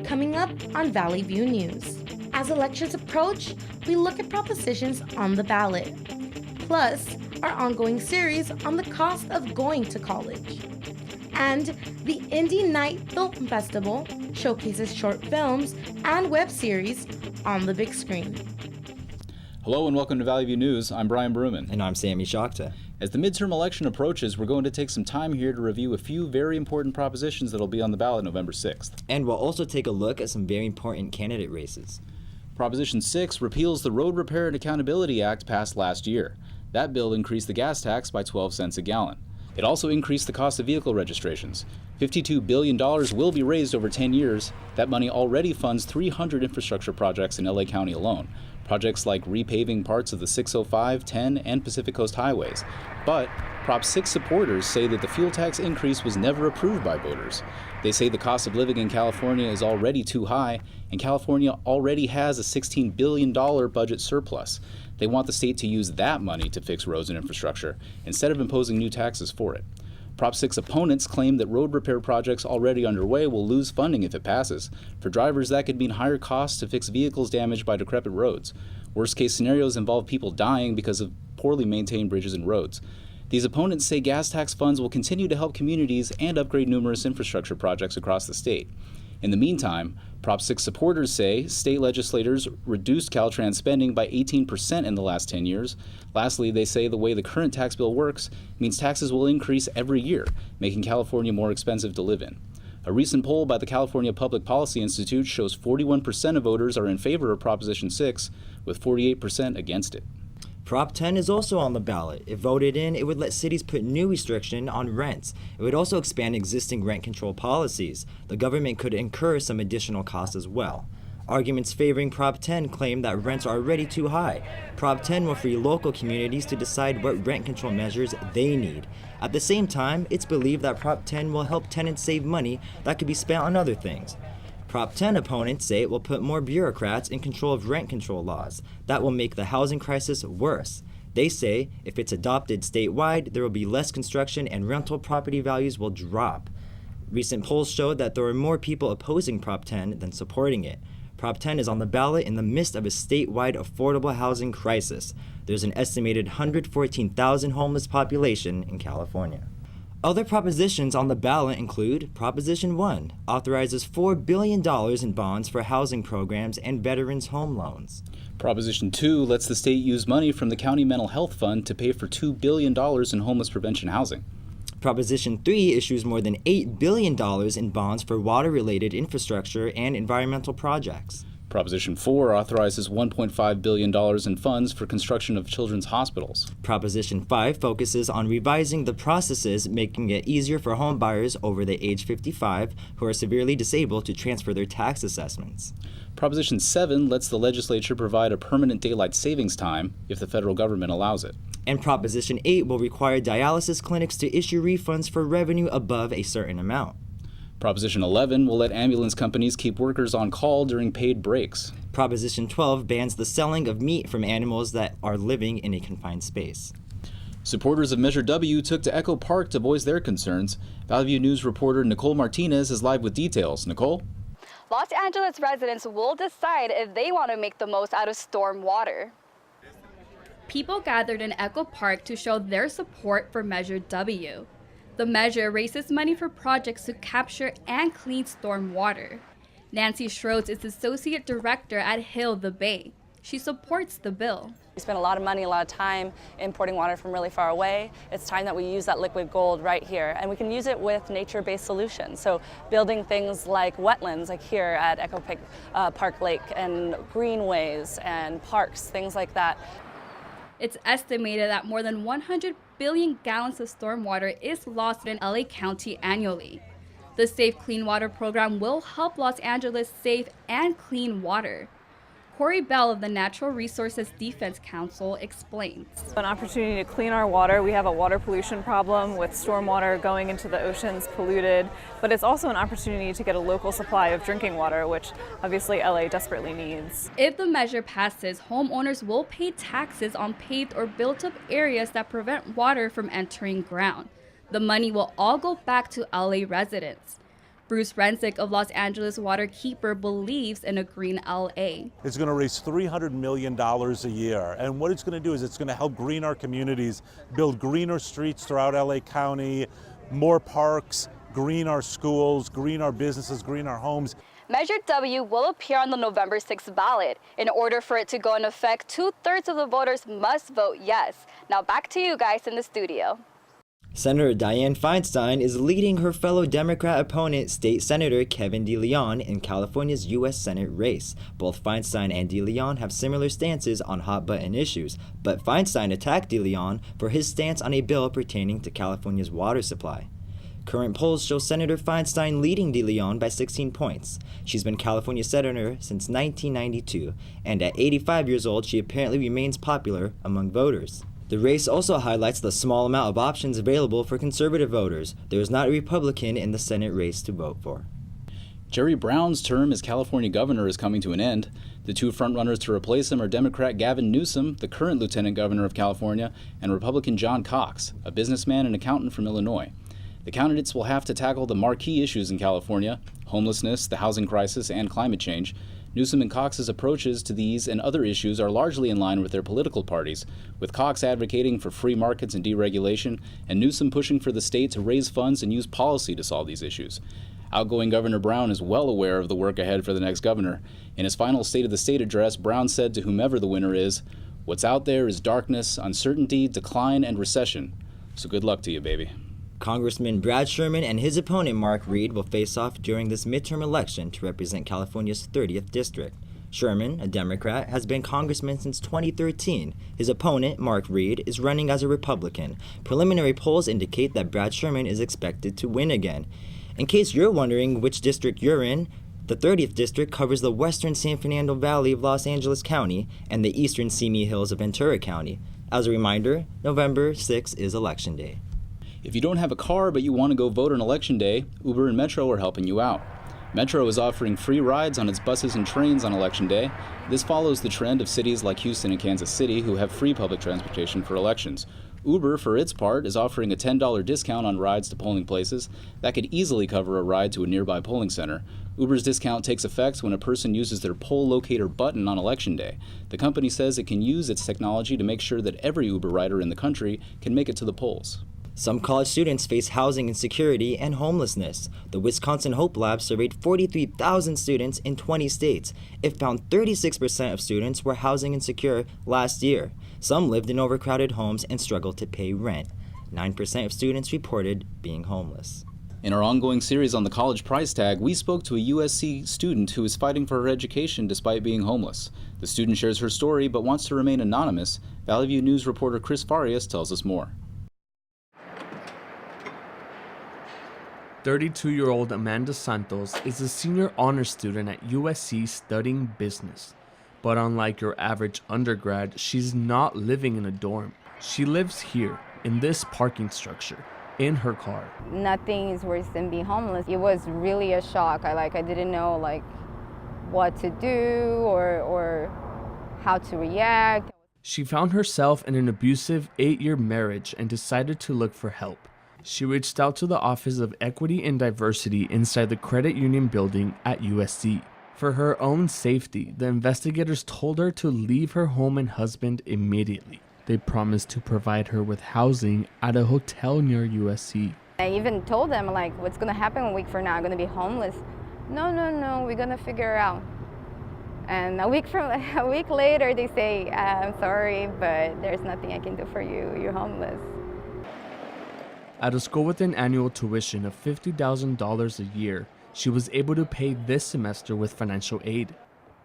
Coming up on Valley View News. As elections approach, we look at propositions on the ballot. Plus, our ongoing series on the cost of going to college. And the Indie Night Film Festival showcases short films and web series on the big screen. Hello and welcome to Valley View News. I'm Brian Bruman. And I'm Sammy Shakta. As the midterm election approaches, we're going to take some time here to review a few very important propositions that will be on the ballot November 6th. And we'll also take a look at some very important candidate races. Proposition 6 repeals the Road Repair and Accountability Act passed last year. That bill increased the gas tax by 12 cents a gallon. It also increased the cost of vehicle registrations. $52 billion will be raised over 10 years. That money already funds 300 infrastructure projects in LA County alone. Projects like repaving parts of the 605, 10, and Pacific Coast highways. But Prop 6 supporters say that the fuel tax increase was never approved by voters. They say the cost of living in California is already too high, and California already has a $16 billion budget surplus. They want the state to use that money to fix roads and infrastructure, instead of imposing new taxes for it. Prop 6 opponents claim that road repair projects already underway will lose funding if it passes. For drivers, that could mean higher costs to fix vehicles damaged by decrepit roads. Worst-case scenarios involve people dying because of poorly maintained bridges and roads. These opponents say gas tax funds will continue to help communities and upgrade numerous infrastructure projects across the state. In the meantime, Prop 6 supporters say state legislators reduced Caltrans spending by 18% in the last 10 years. Lastly, they say the way the current tax bill works means taxes will increase every year, making California more expensive to live in. A recent poll by the California Public Policy Institute shows 41% of voters are in favor of Proposition 6, with 48% against it. Prop 10 is also on the ballot. If voted in, it would let cities put new restriction on rents. It would also expand existing rent control policies. The government could incur some additional costs as well. Arguments favoring Prop 10 claim that rents are already too high. Prop 10 will free local communities to decide what rent control measures they need. At the same time, it's believed that Prop 10 will help tenants save money that could be spent on other things. Prop 10 opponents say it will put more bureaucrats in control of rent control laws. That will make the housing crisis worse. They say if it's adopted statewide, there will be less construction and rental property values will drop. Recent polls showed that there are more people opposing Prop 10 than supporting it. Prop 10 is on the ballot in the midst of a statewide affordable housing crisis. There's an estimated 114,000 homeless population in California. Other propositions on the ballot include Proposition 1, authorizes $4 billion in bonds for housing programs and veterans' home loans. Proposition 2 lets the state use money from the county mental health fund to pay for $2 billion in homeless prevention housing. Proposition 3 issues more than $8 billion in bonds for water-related infrastructure and environmental projects. Proposition 4 authorizes $1.5 billion in funds for construction of children's hospitals. Proposition 5 focuses on revising the processes, making it easier for home buyers over the age 55 who are severely disabled to transfer their tax assessments. Proposition 7 lets the legislature provide a permanent daylight savings time if the federal government allows it. And Proposition 8 will require dialysis clinics to issue refunds for revenue above a certain amount. Proposition 11 will let ambulance companies keep workers on call during paid breaks. Proposition 12 bans the selling of meat from animals that are living in a confined space. Supporters of Measure W took to Echo Park to voice their concerns. Valley View News reporter Nicole Martinez is live with details. Nicole? Los Angeles residents will decide if they want to make the most out of storm water. People gathered in Echo Park to show their support for Measure W. The measure raises money for projects to capture and clean storm water. Nancy Schroeds is Associate Director at Hill the Bay. She supports the bill. We spend a lot of money, a lot of time importing water from really far away. It's time that we use that liquid gold right here, and we can use it with nature-based solutions. So building things like wetlands, like here at Echo Park Lake, and greenways and parks, things like that. It's estimated that more than 100 billion gallons of stormwater is lost in LA County annually. The Safe Clean Water program will help Los Angeles save and clean water. Corey Bell of the Natural Resources Defense Council explains. An opportunity to clean our water. We have a water pollution problem with stormwater going into the oceans polluted, but it's also an opportunity to get a local supply of drinking water, which obviously LA desperately needs. If the measure passes, homeowners will pay taxes on paved or built-up areas that prevent water from entering ground. The money will all go back to LA residents. Bruce Rensick of Los Angeles Waterkeeper believes in a green LA. It's going to raise $300 million a year. And what it's going to do is it's going to help green our communities, build greener streets throughout LA County, more parks, green our schools, green our businesses, green our homes. Measure W will appear on the November 6th ballot. In order for it to go into effect, 2/3 of the voters must vote yes. Now back to you guys in the studio. Senator Dianne Feinstein is leading her fellow Democrat opponent, State Senator Kevin DeLeon, in California's U.S. Senate race. Both Feinstein and DeLeon have similar stances on hot-button issues, but Feinstein attacked DeLeon for his stance on a bill pertaining to California's water supply. Current polls show Senator Feinstein leading DeLeon by 16 points. She's been California Senator since 1992, and at 85 years old, she apparently remains popular among voters. The race also highlights the small amount of options available for conservative voters. There is not a Republican in the Senate race to vote for. Jerry Brown's term as California governor is coming to an end. The two frontrunners to replace him are Democrat Gavin Newsom, the current lieutenant governor of California, and Republican John Cox, a businessman and accountant from Illinois. The candidates will have to tackle the marquee issues in California: homelessness, the housing crisis, and climate change. Newsom and Cox's approaches to these and other issues are largely in line with their political parties, with Cox advocating for free markets and deregulation, and Newsom pushing for the state to raise funds and use policy to solve these issues. Outgoing Governor Brown is well aware of the work ahead for the next governor. In his final State of the State address, Brown said to whomever the winner is, "What's out there is darkness, uncertainty, decline, and recession. So good luck to you, baby." Congressman Brad Sherman and his opponent Mark Reed will face off during this midterm election to represent California's 30th District. Sherman, a Democrat, has been congressman since 2013. His opponent, Mark Reed, is running as a Republican. Preliminary polls indicate that Brad Sherman is expected to win again. In case you're wondering which district you're in, the 30th District covers the western San Fernando Valley of Los Angeles County and the eastern Simi Hills of Ventura County. As a reminder, November 6th is Election Day. If you don't have a car but you want to go vote on Election Day, Uber and Metro are helping you out. Metro is offering free rides on its buses and trains on Election Day. This follows the trend of cities like Houston and Kansas City who have free public transportation for elections. Uber, for its part, is offering a $10 discount on rides to polling places. That could easily cover a ride to a nearby polling center. Uber's discount takes effect when a person uses their poll locator button on Election Day. The company says it can use its technology to make sure that every Uber rider in the country can make it to the polls. Some college students face housing insecurity and homelessness. The Wisconsin Hope Lab surveyed 43,000 students in 20 states. It found 36% of students were housing insecure last year. Some lived in overcrowded homes and struggled to pay rent. 9% of students reported being homeless. In our ongoing series on the college price tag, we spoke to a USC student who is fighting for her education despite being homeless. The student shares her story but wants to remain anonymous. Valley View News reporter Chris Farias tells us more. 32-year-old Amanda Santos is a senior honor student at USC studying business. But unlike your average undergrad, she's not living in a dorm. She lives here, in this parking structure, in her car. Nothing is worse than being homeless. It was really a shock. I didn't know what to do or how to react. She found herself in an abusive 8-year marriage and decided to look for help. She reached out to the Office of Equity and Diversity inside the credit union building at USC. For her own safety, the investigators told her to leave her home and husband immediately. They promised to provide her with housing at a hotel near USC. I even told them, what's going to happen a week from now? I'm going to be homeless. No, we're going to figure it out. And a week later, they say, I'm sorry, but there's nothing I can do for you. You're homeless. At a school with an annual tuition of $50,000 a year, she was able to pay this semester with financial aid.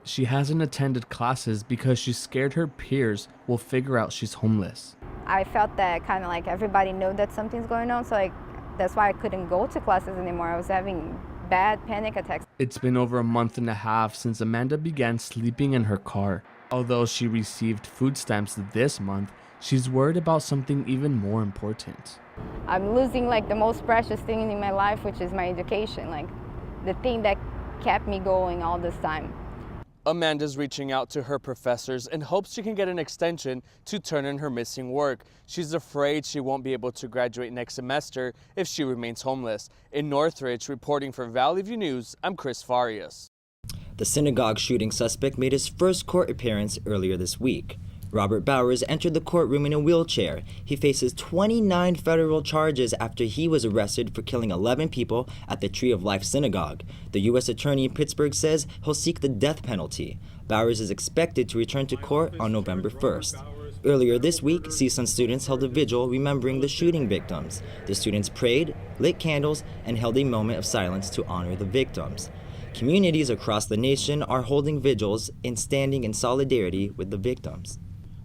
She hasn't attended classes because she's scared her peers will figure out she's homeless. I felt that kind of everybody knew that something's going on, so that's why I couldn't go to classes anymore. I was having bad panic attacks. It's been over a month and a half since Amanda began sleeping in her car. Although she received food stamps this month, she's worried about something even more important. I'm losing the most precious thing in my life, which is my education, the thing that kept me going all this time. Amanda's reaching out to her professors and hopes she can get an extension to turn in her missing work. She's afraid she won't be able to graduate next semester if she remains homeless. In Northridge, reporting for Valley View News, I'm Chris Farias. The synagogue shooting suspect made his first court appearance earlier this week. Robert Bowers entered the courtroom in a wheelchair. He faces 29 federal charges after he was arrested for killing 11 people at the Tree of Life synagogue. The U.S. attorney in Pittsburgh says he'll seek the death penalty. Bowers is expected to return to court on November 1st. Earlier this week, CSUN students held a vigil remembering the shooting victims. The students prayed, lit candles, and held a moment of silence to honor the victims. Communities across the nation are holding vigils and standing in solidarity with the victims.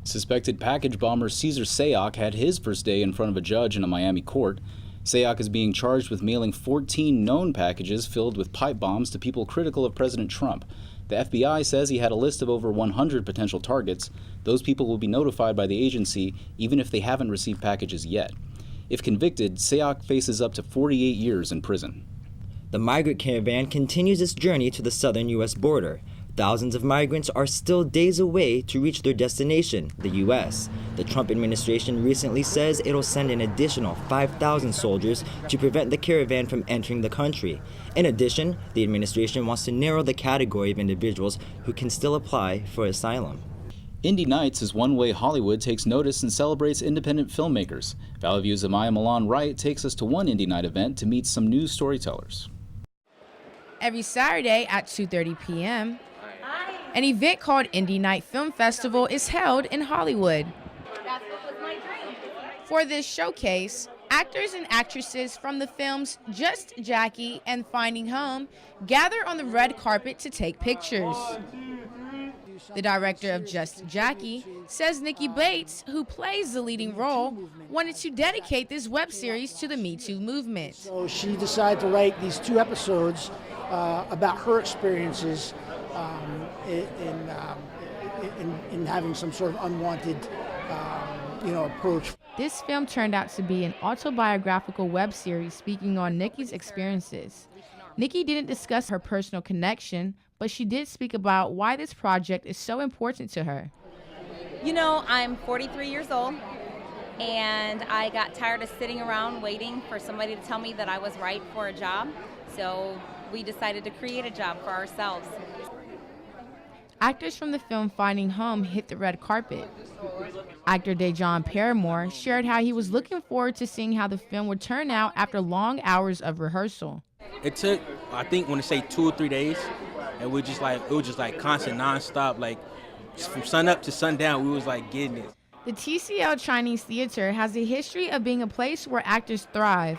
Suspected package bomber Cesar Sayoc had his first day in front of a judge in a Miami court. Sayoc is being charged with mailing 14 known packages filled with pipe bombs to people critical of President Trump. The FBI says he had a list of over 100 potential targets. Those people will be notified by the agency even if they haven't received packages yet. If convicted, Sayoc faces up to 48 years in prison. The migrant caravan continues its journey to the southern U.S. border. Thousands of migrants are still days away to reach their destination, the U.S. The Trump administration recently says it'll send an additional 5,000 soldiers to prevent the caravan from entering the country. In addition, the administration wants to narrow the category of individuals who can still apply for asylum. Indie Nights is one way Hollywood takes notice and celebrates independent filmmakers. Valley View's Amaya Milan Wright takes us to one Indie Night event to meet some new storytellers. Every Saturday at 2:30 p.m., an event called Indie Night Film Festival is held in Hollywood. For this showcase, actors and actresses from the films Just Jackie and Finding Home gather on the red carpet to take pictures. The director of Just Jackie says Nikki Bates, who plays the leading role, wanted to dedicate this web series to the Me Too movement. So she decided to write these 2 episodes about her experiences in having some sort of unwanted, approach. This film turned out to be an autobiographical web series speaking on Nikki's experiences. Nikki didn't discuss her personal connection, but she did speak about why this project is so important to her. You know, I'm 43 years old, and I got tired of sitting around waiting for somebody to tell me that I was right for a job, so we decided to create a job for ourselves. Actors from the film Finding Home hit the red carpet. Actor Dejon Paramore shared how he was looking forward to seeing how the film would turn out after long hours of rehearsal. It took, I think, when they say 2 or 3 days, and it was just like constant, nonstop, like from sun up to sundown, we was like getting it. The TCL Chinese Theater has a history of being a place where actors thrive.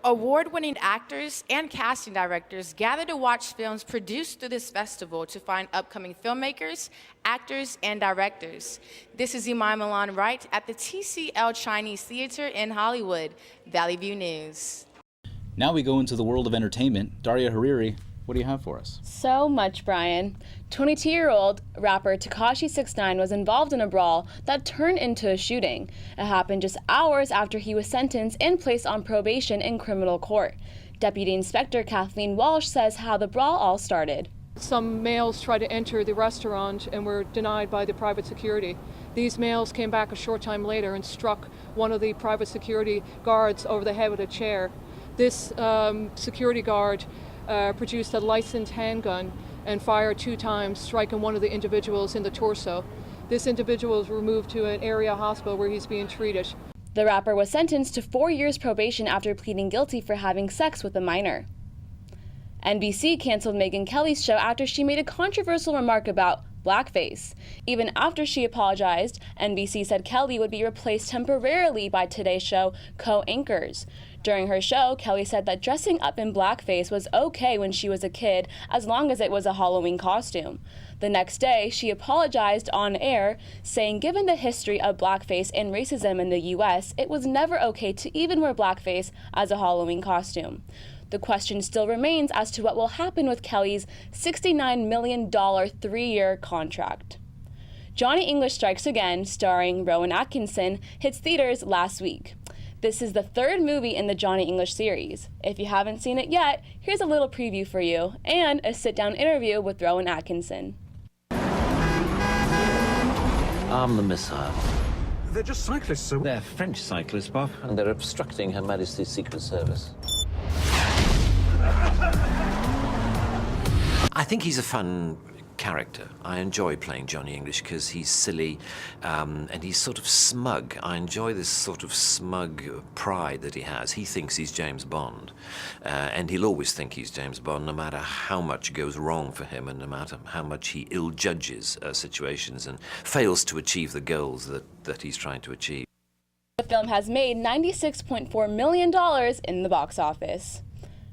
Award-winning actors and casting directors gather to watch films produced through this festival to find upcoming filmmakers, actors, and directors. This is Imai Milan Wright at the TCL Chinese Theater in Hollywood. Valley View News. Now we go into the world of entertainment. Daria Hariri, what do you have for us? So much, Brian. 22-year-old rapper Tekashi 6ix9ine was involved in a brawl that turned into a shooting. It happened just hours after he was sentenced and placed on probation in criminal court. Deputy Inspector Kathleen Walsh says how the brawl all started. Some males tried to enter the restaurant and were denied by the private security. These males came back a short time later and struck one of the private security guards over the head with a chair. This security guard produced a licensed handgun and fired 2 times, striking one of the individuals in the torso. This individual was removed to an area hospital where he's being treated. The rapper was sentenced to 4 years probation after pleading guilty for having sex with a minor. NBC canceled Megyn Kelly's show after she made a controversial remark about blackface. Even after she apologized, NBC said Kelly would be replaced temporarily by Today's Show co-anchors. During her show, Kelly said that dressing up in blackface was okay when she was a kid, as long as it was a Halloween costume. The next day, she apologized on air, saying given the history of blackface and racism in the U.S., it was never okay to even wear blackface as a Halloween costume. The question still remains as to what will happen with Kelly's $69 million 3-year contract. Johnny English Strikes Again, starring Rowan Atkinson, hits theaters last week. This is the 3rd movie in the Johnny English series. If you haven't seen it yet, here's a little preview for you and a sit-down interview with Rowan Atkinson. arm the missile. They're just cyclists, sir. They're French cyclists, Bob, and they're obstructing Her Majesty's Secret Service. I think he's a fun character. I enjoy playing Johnny English because he's silly and he's sort of smug. I enjoy this sort of smug pride that he has. He thinks he's James Bond, and he'll always think he's James Bond no matter how much goes wrong for him and no matter how much he ill-judges situations and fails to achieve the goals that he's trying to achieve. The film has made $96.4 million in the box office.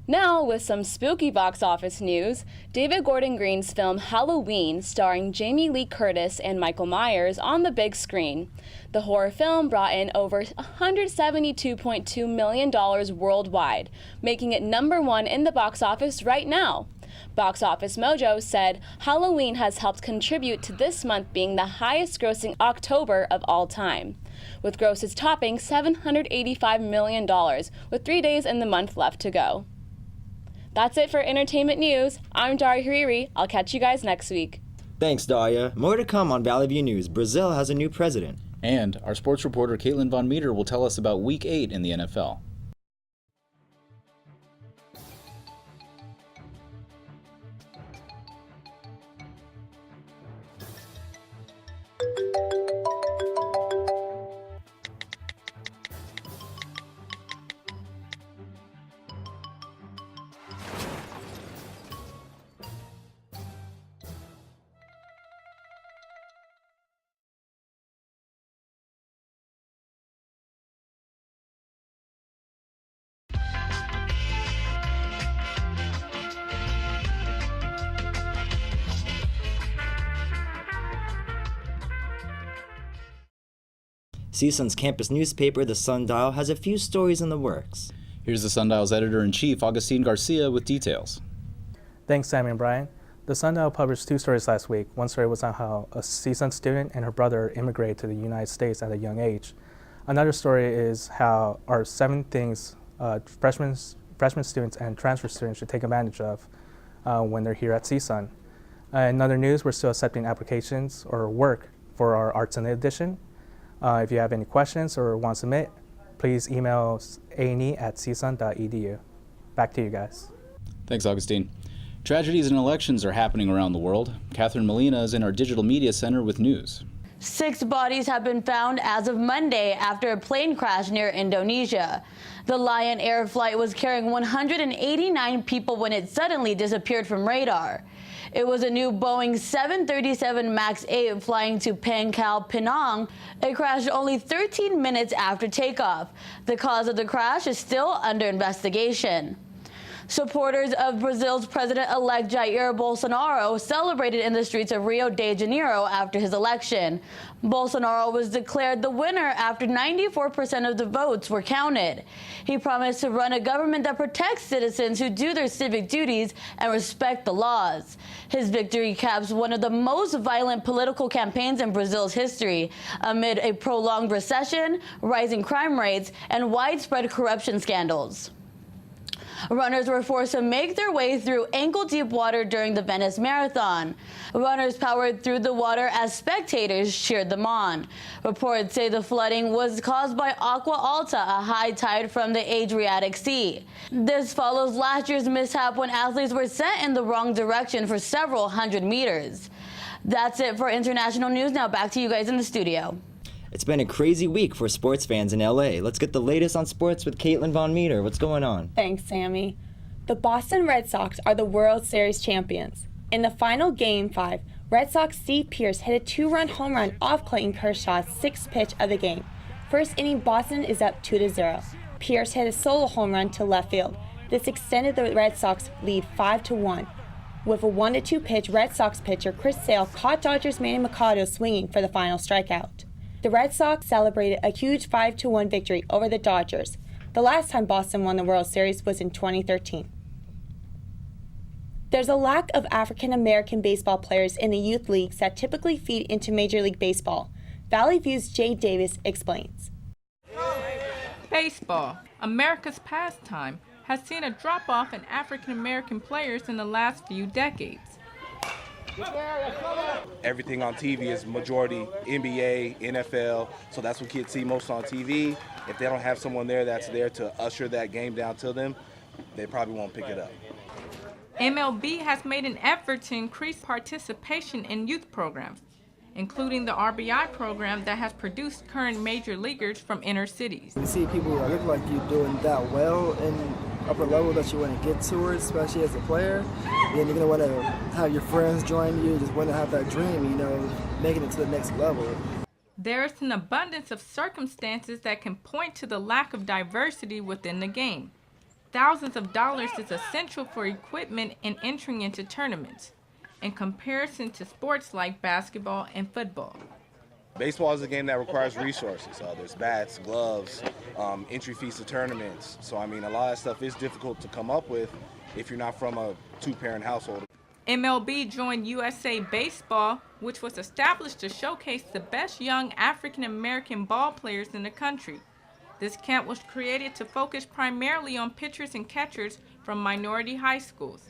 Now, with some spooky box office news, David Gordon Green's film Halloween, starring Jamie Lee Curtis and Michael Myers, on the big screen. The horror film brought in over $172.2 million worldwide, making it #1 in the box office right now. Box Office Mojo said Halloween has helped contribute to this month being the highest-grossing October of all time, with grosses topping $785 million, with 3 days in the month left to go. That's it for entertainment news. I'm Daria Hariri. I'll catch you guys next week. Thanks, Daria. More to come on Valley View News. Brazil has a new president. And our sports reporter Caitlin Von Meter will tell us about Week 8 in the NFL. CSUN's campus newspaper, The Sundial, has a few stories in the works. Here's the Sundial's editor-in-chief, Augustine Garcia, with details. Thanks, Sammy and Brian. The Sundial published 2 stories last week. One story was on how a CSUN student and her brother immigrated to the United States at a young age. Another story is how our 7 things freshman students and transfer students should take advantage of when they're here at CSUN. In other news, we're still accepting applications or work for our Arts in the Edition. If you have any questions or want to submit, please email ane@csun.edu. Back to you guys. Thanks, Augustine. Tragedies and elections are happening around the world. Catherine Molina is in our Digital Media Center with news. 6 bodies have been found as of Monday after a plane crash near Indonesia. The Lion Air flight was carrying 189 people when it suddenly disappeared from radar. It was a new Boeing 737 MAX 8 flying to Pangkal Pinang. It crashed only 13 minutes after takeoff. The cause of the crash is still under investigation. Supporters of Brazil's president-elect Jair Bolsonaro celebrated in the streets of Rio de Janeiro after his election. Bolsonaro was declared the winner after 94% of the votes were counted. He promised to run a government that protects citizens who do their civic duties and respect the laws. His victory caps one of the most violent political campaigns in Brazil's history, amid a prolonged recession, rising crime rates, and widespread corruption scandals. Runners were forced to make their way through ankle-deep water during the Venice Marathon. Runners powered through the water as spectators cheered them on. Reports say the flooding was caused by Aqua Alta, a high tide from the Adriatic Sea. This follows last year's mishap when athletes were sent in the wrong direction for several hundred meters. That's it for international news. Now back to you guys in the studio. It's been a crazy week for sports fans in LA. Let's get the latest on sports with Caitlin Von Meter. What's going on? Thanks, Sammy. The Boston Red Sox are the World Series champions. In the final Game 5, Red Sox Steve Pearce hit a 2-run home run off Clayton Kershaw's 6th pitch of the game. First inning, Boston is up 2-0. Pearce hit a solo home run to left field. This extended the Red Sox lead 5-1. With a 1-2 pitch, Red Sox pitcher Chris Sale caught Dodgers Manny Machado swinging for the final strikeout. The Red Sox celebrated a huge 5-1 victory over the Dodgers. The last time Boston won the World Series was in 2013. There's a lack of African American baseball players in the youth leagues that typically feed into Major League Baseball. Valley View's Jay Davis explains. Baseball, America's pastime, has seen a drop-off in African American players in the last few decades. Everything on TV is majority NBA, NFL, so that's what kids see most on TV. If they don't have someone there that's there to usher that game down to them, they probably won't pick it up. MLB has made an effort to increase participation in youth programs, including the RBI program that has produced current major leaguers from inner cities. You see people that look like you doing that well in upper level that you want to get towards, especially as a player, then you're going to want to have your friends join you, just want to have that dream, you know, making it to the next level. There's an abundance of circumstances that can point to the lack of diversity within the game. Thousands of dollars is essential for equipment and entering into tournaments, in comparison to sports like basketball and football. Baseball is a game that requires resources. There's bats, gloves, entry fees to tournaments. So, I mean, a lot of stuff is difficult to come up with if you're not from a two-parent household. MLB joined USA Baseball, which was established to showcase the best young African-American ball players in the country. This camp was created to focus primarily on pitchers and catchers from minority high schools.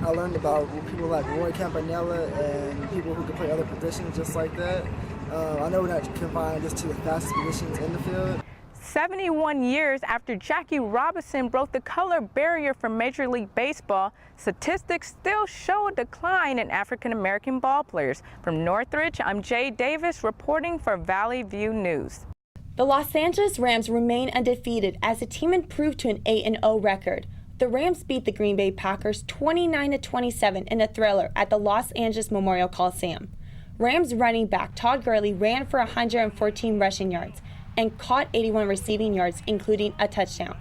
I learned about people like Roy Campanella and people who can play other positions just like that. I know we're not confined just to the fastest positions in the field. 71 years after Jackie Robinson broke the color barrier for Major League Baseball, statistics still show a decline in African-American ball players. From Northridge, I'm Jay Davis reporting for Valley View News. The Los Angeles Rams remain undefeated as the team improved to an 8-0 record. The Rams beat the Green Bay Packers 29-27 in a thriller at the Los Angeles Memorial Coliseum. Rams running back Todd Gurley ran for 114 rushing yards and caught 81 receiving yards, including a touchdown.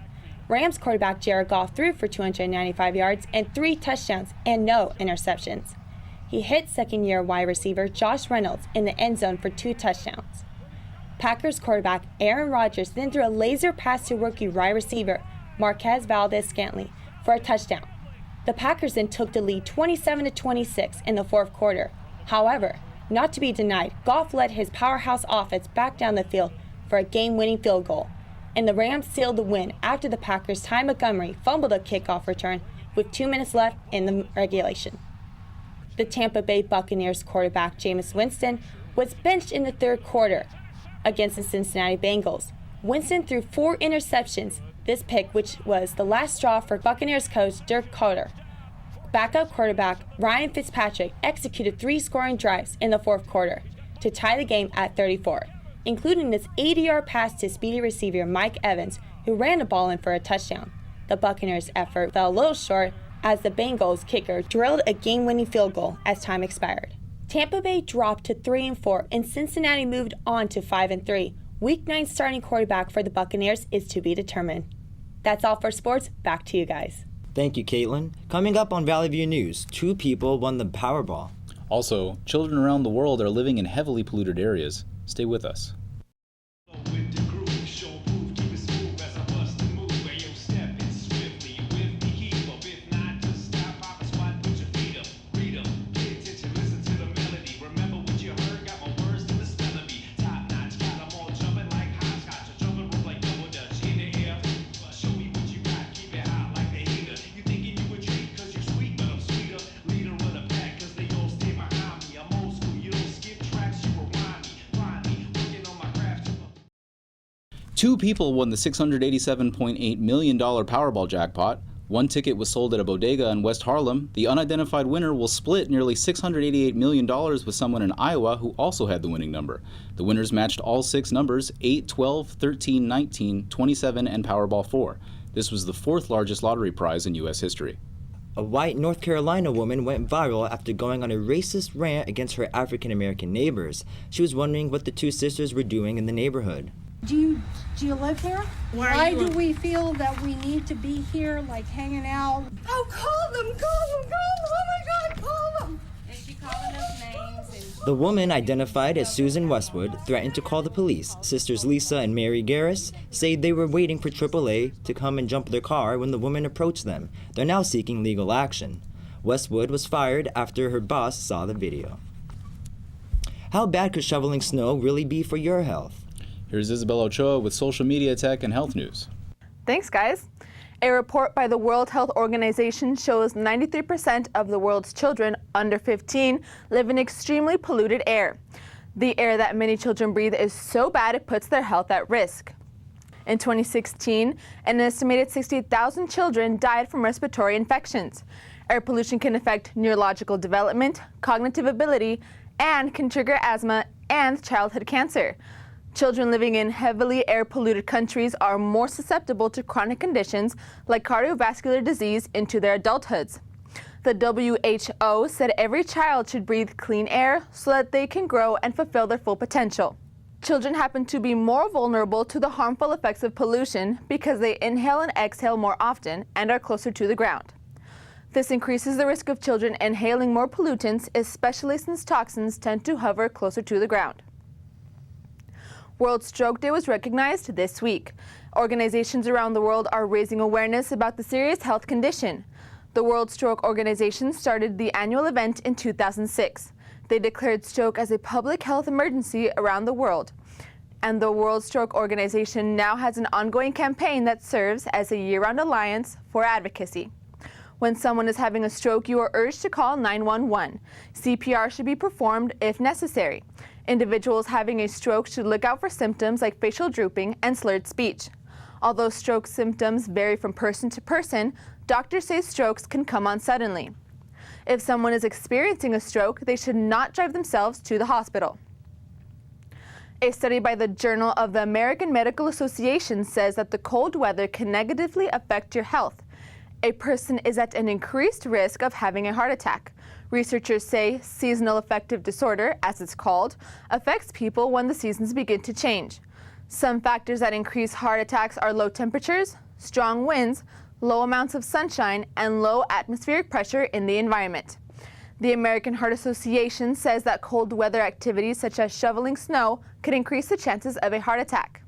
Rams quarterback Jared Goff threw for 295 yards and 3 touchdowns and no interceptions. He hit second-year wide receiver Josh Reynolds in the end zone for 2 touchdowns. Packers quarterback Aaron Rodgers then threw a laser pass to rookie wide receiver Marquez Valdez-Scantling for a touchdown. The Packers then took the lead 27-26 in the fourth quarter. However, not to be denied, Goff led his powerhouse offense back down the field for a game-winning field goal, and the Rams sealed the win after the Packers' Ty Montgomery fumbled a kickoff return with 2 minutes left in the regulation. The Tampa Bay Buccaneers quarterback Jameis Winston was benched in the third quarter against the Cincinnati Bengals. Winston threw 4 interceptions. This pick, which was the last straw for Buccaneers coach Dirk Koetter. Backup quarterback Ryan Fitzpatrick executed 3 scoring drives in the fourth quarter to tie the game at 34, including this 80-yard pass to speedy receiver Mike Evans, who ran the ball in for a touchdown. The Buccaneers' effort fell a little short as the Bengals kicker drilled a game-winning field goal as time expired. Tampa Bay dropped to 3-4, and Cincinnati moved on to 5-3. Week 9 starting quarterback for the Buccaneers is to be determined. That's all for sports. Back to you guys. Thank you, Caitlin. Coming up on Valley View News, 2 people won the Powerball. Also, children around the world are living in heavily polluted areas. Stay with us. Two people won the $687.8 million Powerball jackpot. One ticket was sold at a bodega in West Harlem. The unidentified winner will split nearly $688 million with someone in Iowa who also had the winning number. The winners matched all 6 numbers, 8, 12, 13, 19, 27, and Powerball 4. This was the 4th largest lottery prize in U.S. history. A white North Carolina woman went viral after going on a racist rant against her African-American neighbors. She was wondering what the 2 sisters were doing in the neighborhood. Do you live here? Why do we feel that we need to be here, like hanging out? Oh, call them! Oh my God, call them! And she calling us names. The woman, identified as Susan Westwood, threatened to call the police. Sisters Lisa and Mary Garris say they were waiting for AAA to come and jump their car when the woman approached them. They're now seeking legal action. Westwood was fired after her boss saw the video. How bad could shoveling snow really be for your health? Here's Isabel Ochoa with social media, tech, and health news. Thanks, guys. A report by the World Health Organization shows 93% of the world's children under 15 live in extremely polluted air. The air that many children breathe is so bad it puts their health at risk. In 2016, an estimated 60,000 children died from respiratory infections. Air pollution can affect neurological development, cognitive ability, and can trigger asthma and childhood cancer. Children living in heavily air-polluted countries are more susceptible to chronic conditions like cardiovascular disease into their adulthoods. The WHO said every child should breathe clean air so that they can grow and fulfill their full potential. Children happen to be more vulnerable to the harmful effects of pollution because they inhale and exhale more often and are closer to the ground. This increases the risk of children inhaling more pollutants, especially since toxins tend to hover closer to the ground. World Stroke Day was recognized this week. Organizations around the world are raising awareness about the serious health condition. The World Stroke Organization started the annual event in 2006. They declared stroke as a public health emergency around the world. And the World Stroke Organization now has an ongoing campaign that serves as a year-round alliance for advocacy. When someone is having a stroke, you are urged to call 911. CPR should be performed if necessary. Individuals having a stroke should look out for symptoms like facial drooping and slurred speech. Although stroke symptoms vary from person to person, doctors say strokes can come on suddenly. If someone is experiencing a stroke, they should not drive themselves to the hospital. A study by the Journal of the American Medical Association says that the cold weather can negatively affect your health. A person is at an increased risk of having a heart attack. Researchers say seasonal affective disorder, as it's called, affects people when the seasons begin to change. Some factors that increase heart attacks are low temperatures, strong winds, low amounts of sunshine, and low atmospheric pressure in the environment. The American Heart Association says that cold weather activities such as shoveling snow could increase the chances of a heart attack.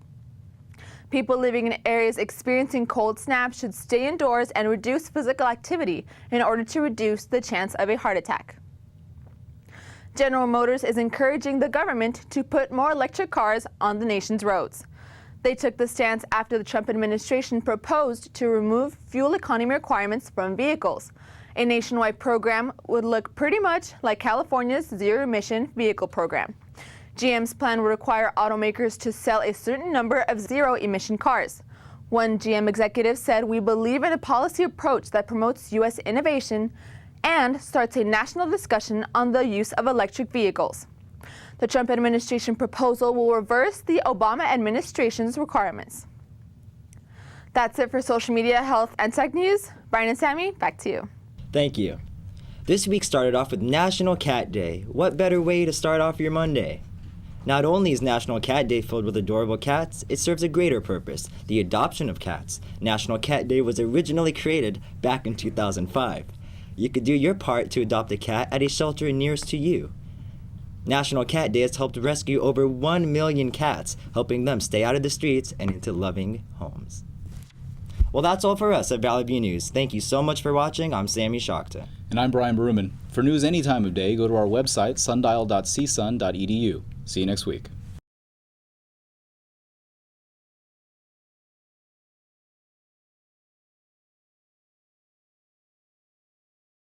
People living in areas experiencing cold snaps should stay indoors and reduce physical activity in order to reduce the chance of a heart attack. General Motors is encouraging the government to put more electric cars on the nation's roads. They took the stance after the Trump administration proposed to remove fuel economy requirements from vehicles. A nationwide program would look pretty much like California's zero-emission vehicle program. GM's plan would require automakers to sell a certain number of zero-emission cars. One GM executive said, "We believe in a policy approach that promotes U.S. innovation and starts a national discussion on the use of electric vehicles." The Trump administration proposal will reverse the Obama administration's requirements. That's it for social media, health, and tech news. Brian and Sammy, back to you. Thank you. This week started off with National Cat Day. What better way to start off your Monday? Not only is National Cat Day filled with adorable cats, it serves a greater purpose, the adoption of cats. National Cat Day was originally created back in 2005. You could do your part to adopt a cat at a shelter nearest to you. National Cat Day has helped rescue over 1 million cats, helping them stay out of the streets and into loving homes. Well, that's all for us at Valley View News. Thank you so much for watching. I'm Sammy Shakta. And I'm Brian Baruman. For news any time of day, go to our website, sundial.csun.edu. See you next week.